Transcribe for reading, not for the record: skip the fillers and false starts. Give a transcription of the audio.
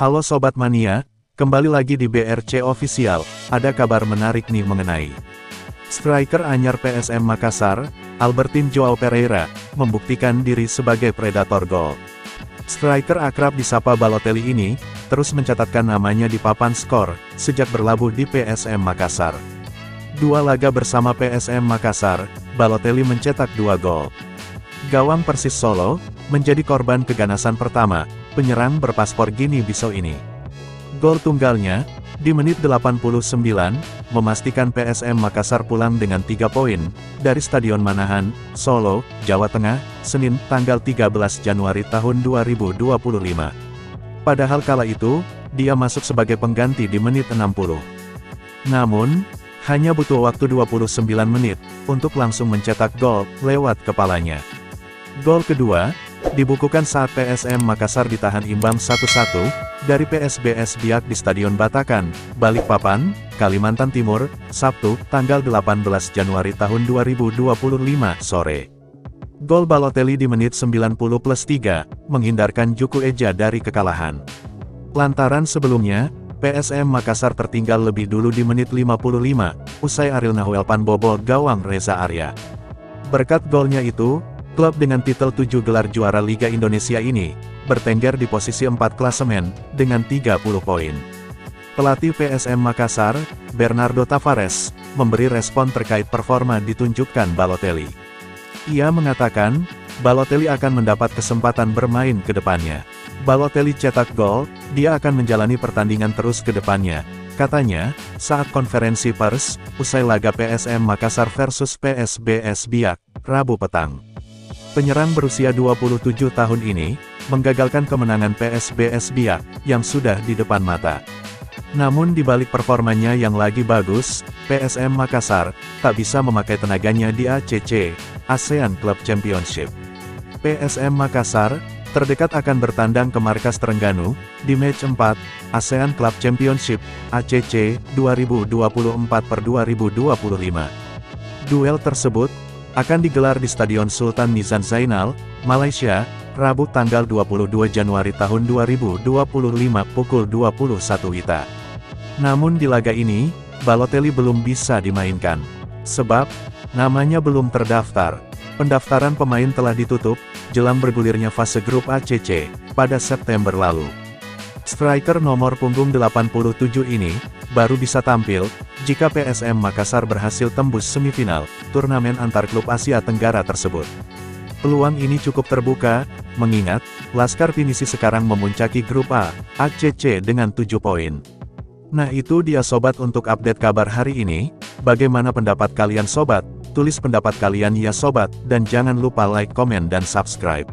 Halo Sobat Mania, kembali lagi di BRC Official, ada kabar menarik nih mengenai striker anyar PSM Makassar, Albertin Joao Pereira, membuktikan diri sebagai predator gol. Striker akrab disapa Balotelli ini, terus mencatatkan namanya di papan skor, sejak berlabuh di PSM Makassar. 2 laga bersama PSM Makassar, Balotelli mencetak 2 gol. Gawang Persis Solo, menjadi korban keganasan pertama, penyerang berpaspor Gini-Bissau ini. Gol tunggalnya, di menit 89, memastikan PSM Makassar pulang dengan 3 poin, dari Stadion Manahan, Solo, Jawa Tengah, Senin, tanggal 13 Januari tahun 2025. Padahal kala itu, dia masuk sebagai pengganti di menit 60. Namun, hanya butuh waktu 29 menit, untuk langsung mencetak gol, lewat kepalanya. Gol kedua, dibukukan saat PSM Makassar ditahan imbang 1-1, dari PSBS Biak di Stadion Batakan, Balikpapan, Kalimantan Timur, Sabtu, tanggal 18 Januari tahun 2025, sore. Gol Balotelli di menit 90+3, menghindarkan Juku Eja dari kekalahan. Lantaran sebelumnya, PSM Makassar tertinggal lebih dulu di menit 55, usai Ariel Nahuel membobol gawang Reza Arya. Berkat golnya itu, klub dengan titel 7 gelar juara Liga Indonesia ini, bertengger di posisi 4 klasemen, dengan 30 poin. Pelatih PSM Makassar, Bernardo Tavares, memberi respon terkait performa ditunjukkan Balotelli. Ia mengatakan, Balotelli akan mendapat kesempatan bermain ke depannya. Balotelli cetak gol, dia akan menjalani pertandingan terus ke depannya, katanya, saat konferensi pers, usai laga PSM Makassar versus PSBS Biak, Rabu petang. Penyerang berusia 27 tahun ini, menggagalkan kemenangan PSBS Biak, yang sudah di depan mata. Namun di balik performanya yang lagi bagus, PSM Makassar, tak bisa memakai tenaganya di ACC, ASEAN Club Championship. PSM Makassar, terdekat akan bertandang ke markas Terengganu, di match 4, ASEAN Club Championship, ACC, 2024/2025. Duel tersebut, akan digelar di Stadion Sultan Nizam Zainal, Malaysia, Rabu tanggal 22 Januari tahun 2025 pukul 21 WITA. Namun di laga ini, Balotelli belum bisa dimainkan. Sebab, namanya belum terdaftar. Pendaftaran pemain telah ditutup, jelang bergulirnya fase grup ACC, pada September lalu. Striker nomor punggung 87 ini, baru bisa tampil, jika PSM Makassar berhasil tembus semifinal, turnamen antar klub Asia Tenggara tersebut. Peluang ini cukup terbuka, mengingat, Laskar Pinisi sekarang memuncaki grup A, ACC dengan 7 poin. Nah itu dia sobat untuk update kabar hari ini, bagaimana pendapat kalian sobat? Tulis pendapat kalian ya sobat, dan jangan lupa like, komen dan subscribe.